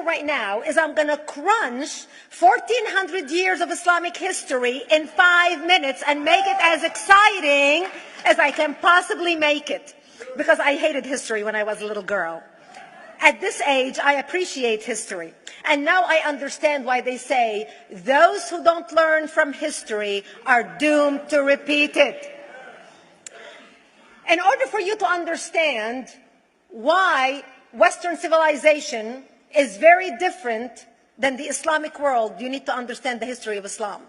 do right now is I'm going to crunch 1400 years of Islamic history in 5 minutes and make it as exciting as I can possibly make it. Because I hated history when I was a little girl. At this age, I appreciate history. And now I understand why they say those who don't learn from history are doomed to repeat it. In order for you to understand why Western civilization is very different than the Islamic world, you need to understand the history of Islam.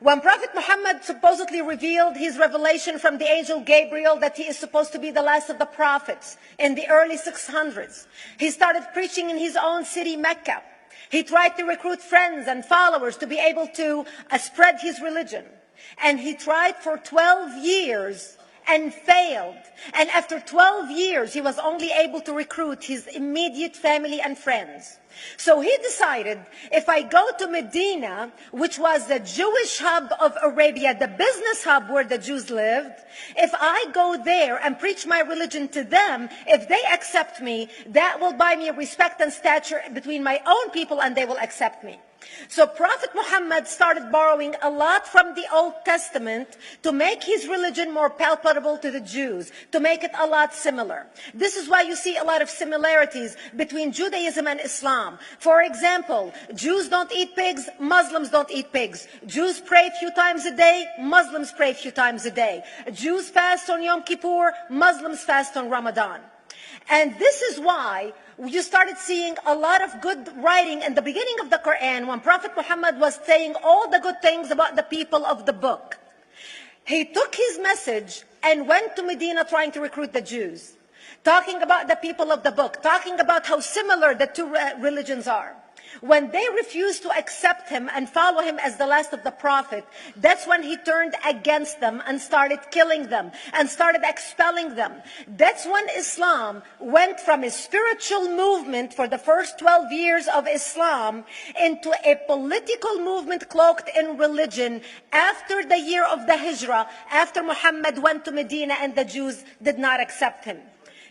When Prophet Muhammad supposedly revealed his revelation from the angel Gabriel that he is supposed to be the last of the prophets in the early 600s, he started preaching in his own city, Mecca. He tried to recruit friends and followers to be able to spread his religion. And he tried for 12 years and failed. And after 12 years, he was only able to recruit his immediate family and friends. So he decided, if I go to Medina, which was the Jewish hub of Arabia, the business hub where the Jews lived, if I go there and preach my religion to them, if they accept me, that will buy me respect and stature between my own people and they will accept me. So Prophet Muhammad started borrowing a lot from the Old Testament to make his religion more palatable to the Jews, to make it a lot similar. This is why you see a lot of similarities between Judaism and Islam. For example, Jews don't eat pigs, Muslims don't eat pigs. Jews pray a few times a day, Muslims pray a few times a day. Jews fast on Yom Kippur, Muslims fast on Ramadan. And this is why you started seeing a lot of good writing in the beginning of the Quran when Prophet Muhammad was saying all the good things about the people of the book. He took his message and went to Medina trying to recruit the Jews, talking about the people of the book, talking about how similar the two religions are. When they refused to accept him and follow him as the last of the prophet, that's when he turned against them and started killing them and started expelling them. That's when Islam went from a spiritual movement for the first 12 years of Islam into a political movement cloaked in religion after the year of the Hijrah, after Muhammad went to Medina and the Jews did not accept him.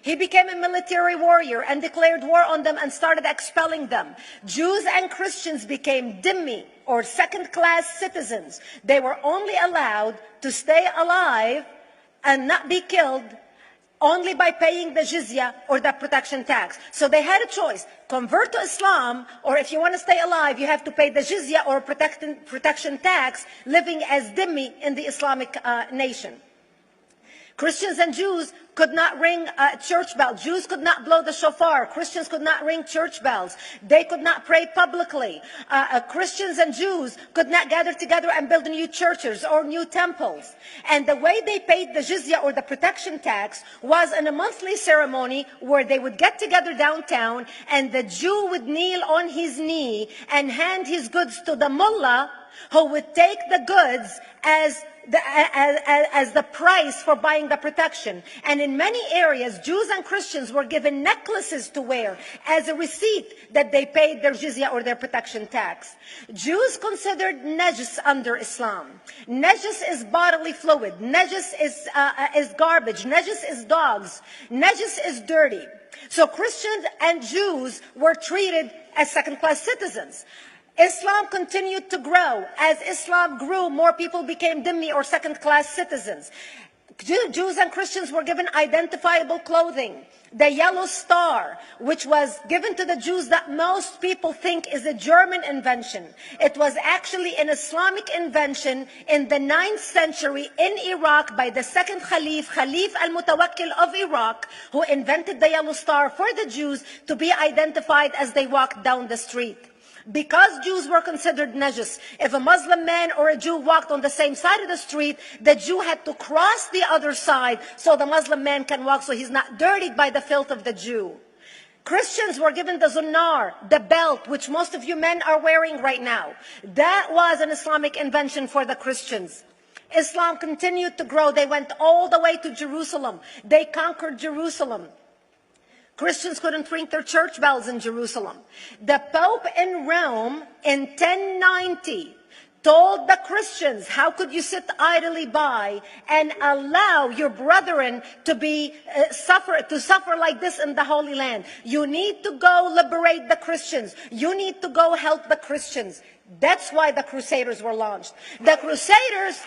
He became a military warrior and declared war on them and started expelling them. Jews and Christians became dhimmi, or second-class citizens. They were only allowed to stay alive and not be killed only by paying the jizya or the protection tax. So they had a choice: convert to Islam, or if you want to stay alive, you have to pay the jizya or protection tax, living as dhimmi in the Islamic nation. Christians and Jews could not ring church bells. Jews could not blow the shofar. Christians could not ring church bells. They could not pray publicly. Christians and Jews could not gather together and build new churches or new temples. And the way they paid the jizya or the protection tax was in a monthly ceremony where they would get together downtown and the Jew would kneel on his knee and hand his goods to the mullah, who would take the goods as the price for buying the protection. And in many areas, Jews and Christians were given necklaces to wear as a receipt that they paid their jizya or their protection tax. Jews considered najis under Islam. Najis is bodily fluid. Najis is garbage. Najis is dogs. Najis is dirty. So Christians and Jews were treated as second-class citizens. Islam continued to grow. As Islam grew, more people became dhimmi or second-class citizens. Jews and Christians were given identifiable clothing. The yellow star, which was given to the Jews that most people think is a German invention. It was actually an Islamic invention in the 9th century in Iraq by the second Khalif, Khalif al-Mutawakkil of Iraq, who invented the yellow star for the Jews to be identified as they walked down the street. Because Jews were considered najis, if a Muslim man or a Jew walked on the same side of the street, the Jew had to cross the other side so the Muslim man can walk, so he's not dirtied by the filth of the Jew. Christians were given the zunnar, the belt, which most of you men are wearing right now. That was an Islamic invention for the Christians. Islam continued to grow. They went all the way to Jerusalem. They conquered Jerusalem. Christians couldn't ring their church bells in Jerusalem. The Pope in Rome in 1090 told the Christians, how could you sit idly by and allow your brethren to be suffer like this in the Holy Land? You need to go liberate the Christians. You need to go help the Christians. That's why the Crusaders were launched. The Crusaders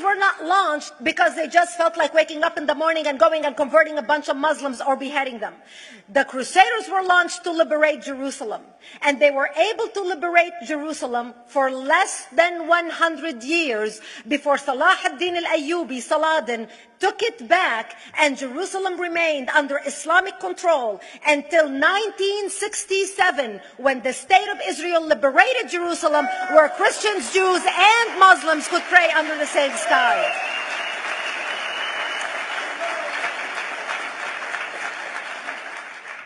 were not launched because they just felt like waking up in the morning and going and converting a bunch of Muslims or beheading them. The Crusaders were launched to liberate Jerusalem. And they were able to liberate Jerusalem for less than 100 years before Salah ad-Din al-Ayyubi, Saladin, took it back, and Jerusalem remained under Islamic control until 1967, when the State of Israel liberated Jerusalem, where Christians, Jews, and Muslims could pray under the same sky.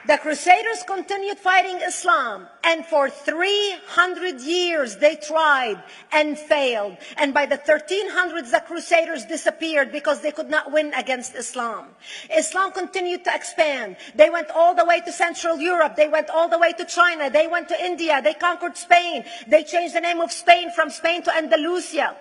The Crusaders continued fighting Islam, and for 300 years they tried and failed. And by the 1300s, the Crusaders disappeared because they could not win against Islam. Islam continued to expand. They went all the way to Central Europe. They went all the way to China. They went to India. They conquered Spain. They changed the name of Spain from Spain to Andalusia.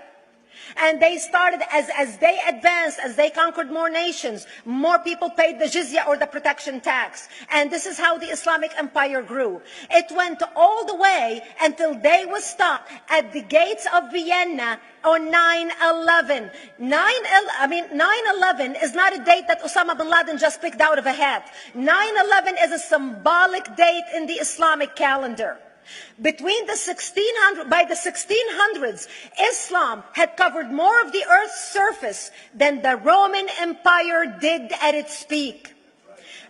And they started, as they advanced, as they conquered more nations, more people paid the jizya, or the protection tax. And this is how the Islamic Empire grew. It went all the way until they was stopped at the gates of Vienna on 9/11. 9/11 is not a date that Osama bin Laden just picked out of a hat. 9/11 is a symbolic date in the Islamic calendar. By the 1600s, Islam had covered more of the earth's surface than the Roman Empire did at its peak.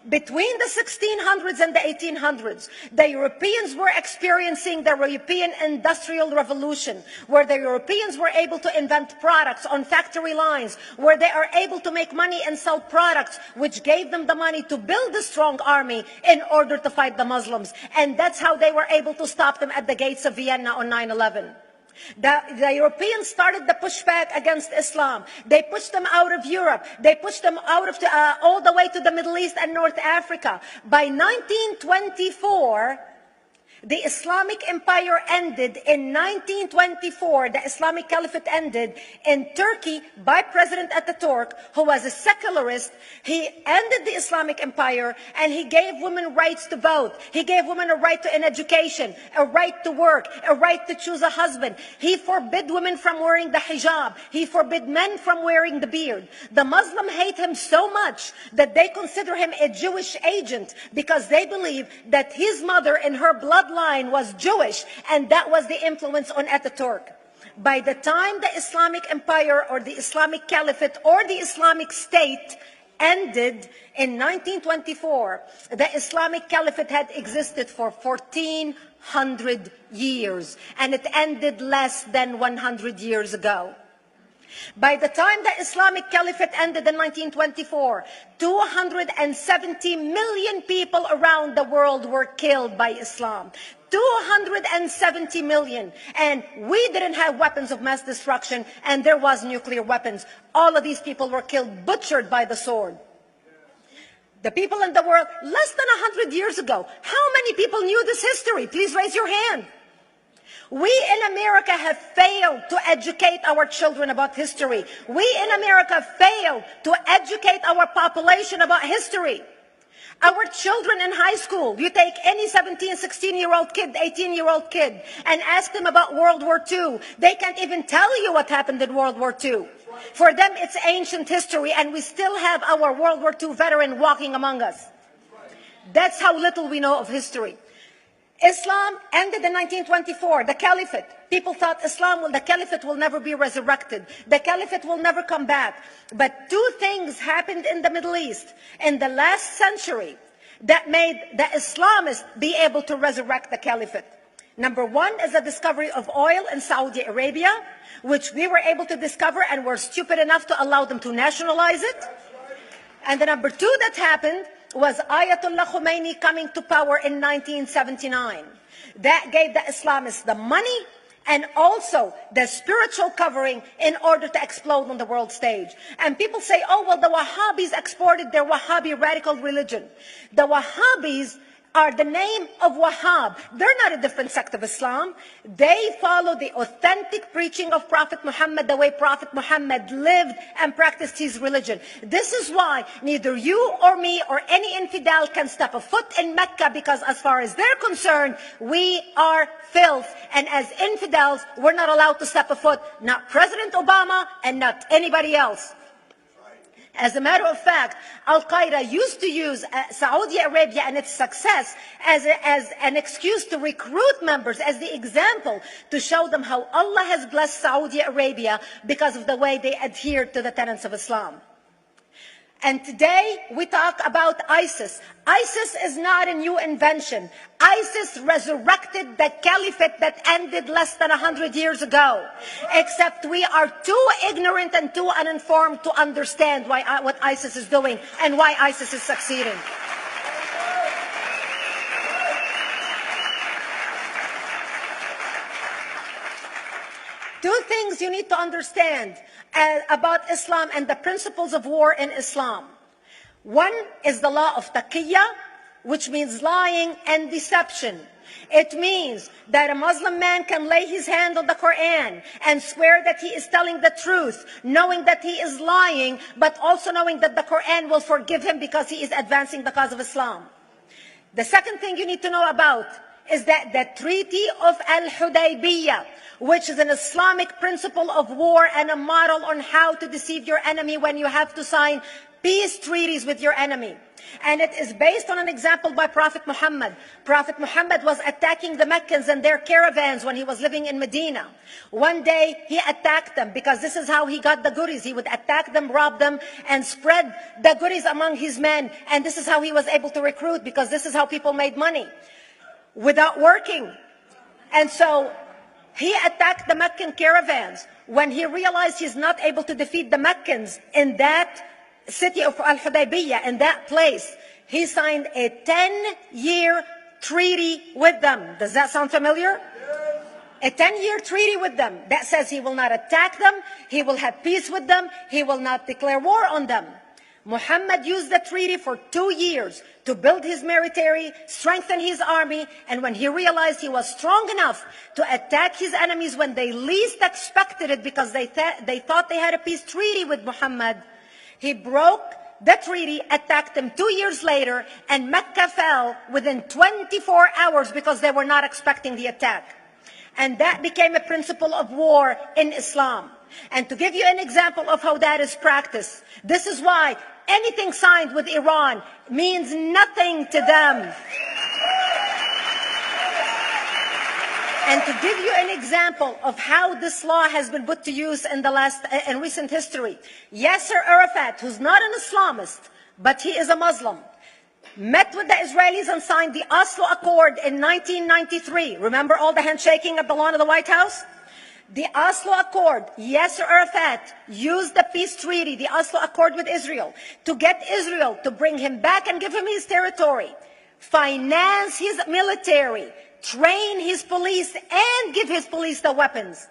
Between the 1600s and the 1800s, the Europeans were experiencing the European Industrial Revolution, where the Europeans were able to invent products on factory lines, where they are able to make money and sell products, which gave them the money to build a strong army in order to fight the Muslims. And that's how they were able to stop them at the gates of Vienna on 9/11. The Europeans started the pushback against Islam. They pushed them out of Europe. They pushed them out of all the way to the Middle East and North Africa. By 1924, the Islamic Empire ended. In 1924, the Islamic Caliphate ended in Turkey by President Ataturk, who was a secularist. He ended the Islamic Empire, and he gave women rights to vote. He gave women a right to an education, a right to work, a right to choose a husband. He forbid women from wearing the hijab. He forbid men from wearing the beard. The Muslims hate him so much that they consider him a Jewish agent, because they believe that his mother and her bloodline was Jewish, and that was the influence on Ataturk. By the time the Islamic Empire, or the Islamic Caliphate, or the Islamic State ended in 1924, the Islamic Caliphate had existed for 1400 years, and it ended less than 100 years ago. By the time the Islamic Caliphate ended in 1924, 270 million people around the world were killed by Islam. 270 million. And we didn't have weapons of mass destruction, and there was nuclear weapons. All of these people were killed, butchered by the sword. The people in the world, less than 100 years ago, how many people knew this history? Please raise your hand. We in America have failed to educate our children about history. We in America failed to educate our population about history. Our children in high school, you take any 17, 16-year-old kid, 18-year-old kid, and ask them about World War II. They can't even tell you what happened in World War II. For them, it's ancient history, and we still have our World War II veteran walking among us. That's how little we know of history. Islam ended in 1924, the Caliphate. People thought the Caliphate will never be resurrected. The Caliphate will never come back. But two things happened in the Middle East in the last century that made the Islamists be able to resurrect the Caliphate. Number one is the discovery of oil in Saudi Arabia, which we were able to discover and were stupid enough to allow them to nationalize it. And the number two that happened was Ayatollah Khomeini coming to power in 1979. That gave the Islamists the money and also the spiritual covering in order to explode on the world stage. And people say, oh, well, the Wahhabis exported their Wahhabi radical religion. The Wahhabis are the name of Wahhab. They're not a different sect of Islam. They follow the authentic preaching of Prophet Muhammad, the way Prophet Muhammad lived and practiced his religion. This is why neither you or me or any infidel can step a foot in Mecca, because as far as they're concerned, we are filth. And as infidels, we're not allowed to step a foot, not President Obama and not anybody else. As a matter of fact, Al-Qaeda used to use Saudi Arabia and its success as an excuse to recruit members, as the example to show them how Allah has blessed Saudi Arabia because of the way they adhere to the tenets of Islam. And today we talk about ISIS. ISIS is not a new invention. ISIS resurrected the caliphate that ended less than 100 years ago. Except we are too ignorant and too uninformed to understand what ISIS is doing and why ISIS is succeeding. Two things you need to understand about Islam and the principles of war in Islam. One is the law of taqiyya, which means lying and deception. It means that a Muslim man can lay his hand on the Quran and swear that he is telling the truth, knowing that he is lying, but also knowing that the Quran will forgive him because he is advancing the cause of Islam. The second thing you need to know about is that the Treaty of Al-Hudaybiyah, which is an Islamic principle of war and a model on how to deceive your enemy when you have to sign peace treaties with your enemy. And it is based on an example by Prophet Muhammad. Prophet Muhammad was attacking the Meccans and their caravans when he was living in Medina. One day he attacked them because this is how he got the goodies. He would attack them, rob them, and spread the goodies among his men. And this is how he was able to recruit, because this is how people made money without working. And so he attacked the Meccan caravans. When he realized he's not able to defeat the Meccans in that city of Al-Hudaybiyah, in that place, he signed a 10-year treaty with them. Does that sound familiar? A 10-year treaty with them that says he will not attack them, he will have peace with them, he will not declare war on them. Muhammad used the treaty for 2 years to build his military, strengthen his army, and when he realized he was strong enough to attack his enemies when they least expected it, because they thought they had a peace treaty with Muhammad, he broke the treaty, attacked them 2 years later, and Mecca fell within 24 hours because they were not expecting the attack. And that became a principle of war in Islam. And to give you an example of how that is practiced, this is why anything signed with Iran means nothing to them. And to give you an example of how this law has been put to use in recent history, Yasser Arafat, who's not an Islamist, but he is a Muslim, met with the Israelis and signed the Oslo Accord in 1993. Remember all the handshaking at the lawn of the White House? The Oslo Accord, Yasser Arafat used the peace treaty, the Oslo Accord with Israel, to get Israel to bring him back and give him his territory, finance his military, train his police, and give his police the weapons.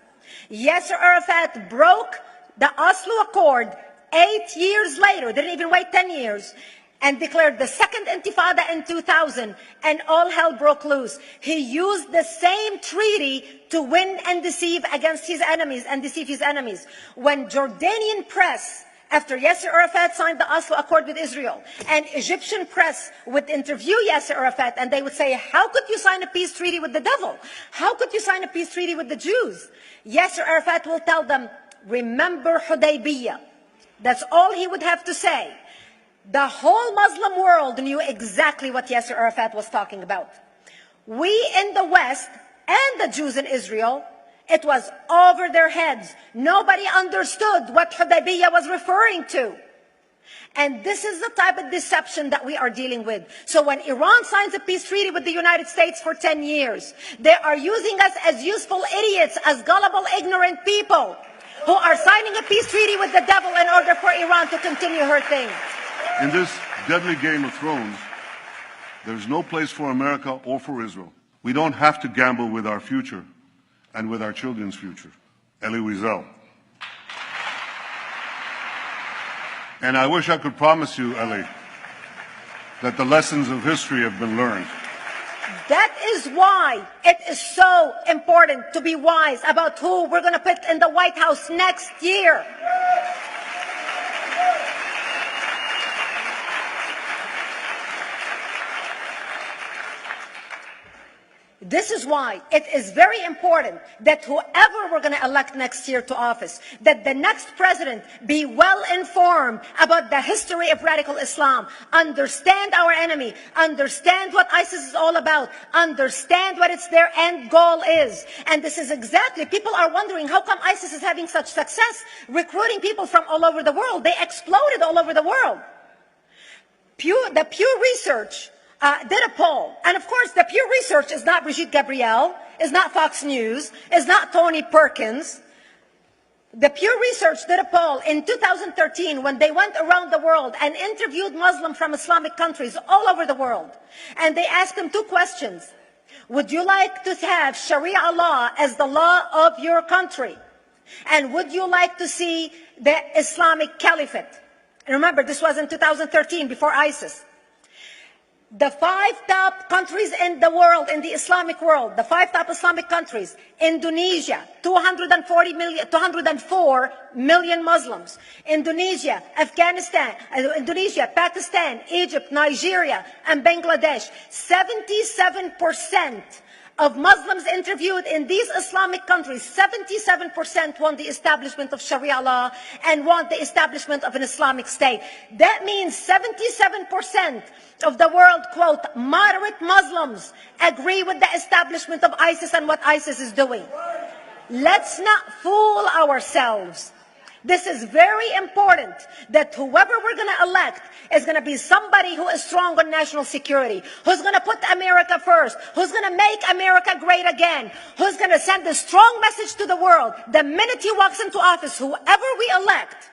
Yasser Arafat broke the Oslo Accord 8 years later, didn't even wait 10 years, and declared the second Intifada in 2000, and all hell broke loose. He used the same treaty to win and deceive against his enemies and deceive his enemies. When Jordanian press, after Yasser Arafat signed the Oslo Accord with Israel, and Egyptian press would interview Yasser Arafat, and they would say, how could you sign a peace treaty with the devil? How could you sign a peace treaty with the Jews? Yasser Arafat will tell them, remember Hudaybiyah. That's all he would have to say. The whole Muslim world knew exactly what Yasser Arafat was talking about. We in the West and the Jews in Israel, it was over their heads. Nobody understood what Hudaybiyah was referring to. And this is the type of deception that we are dealing with. So when Iran signs a peace treaty with the United States for 10 years, they are using us as useful idiots, as gullible, ignorant people who are signing a peace treaty with the devil in order for Iran to continue her thing. In this deadly game of thrones, there's no place for America or for Israel. We don't have to gamble with our future and with our children's future. Elie Wiesel. And I wish I could promise you, Elie, that the lessons of history have been learned. That is why it is so important to be wise about who we're going to put in the White House next year. This is why it is very important that whoever we're going to elect next year to office, that the next president be well informed about the history of radical Islam, understand our enemy, understand what ISIS is all about, understand what their end goal is. And this is exactly, people are wondering how come ISIS is having such success recruiting people from all over the world. They exploded all over the world. The Pew Research did a poll. And of course, the Pew Research is not Brigitte Gabriel, is not Fox News, is not Tony Perkins. The Pew Research did a poll in 2013 when they went around the world and interviewed Muslims from Islamic countries all over the world. And they asked them two questions. Would you like to have Sharia law as the law of your country? And would you like to see the Islamic Caliphate? And remember, this was in 2013, before ISIS. The 5 top countries in the world, in the Islamic world, the 5 top Islamic countries: Indonesia, 204 million Muslims. Indonesia, Pakistan, Egypt, Nigeria, and Bangladesh. 77% of Muslims interviewed in these Islamic countries, 77% want the establishment of Sharia law and want the establishment of an Islamic state. That means 77% of the world, quote, moderate Muslims agree with the establishment of ISIS and what ISIS is doing. Let's not fool ourselves. This is very important, that whoever we're going to elect is going to be somebody who is strong on national security, who's going to put America first, who's going to make America great again, who's going to send a strong message to the world. The minute he walks into office, whoever we elect,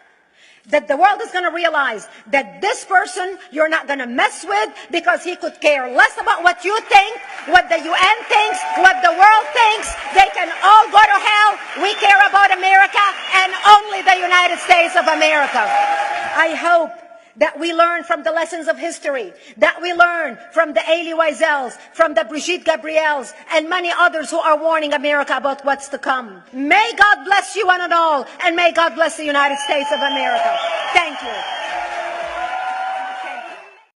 that the world is going to realize that this person you're not going to mess with, because he could care less about what you think, what the UN thinks, what the world thinks. They can all go to hell. We care about America and only the United States of America. I hope that we learn from the lessons of history, that we learn from the Elie Wiesels, from the Brigitte Gabriels, and many others who are warning America about what's to come. May God bless you one and all, and may God bless the United States of America. Thank you.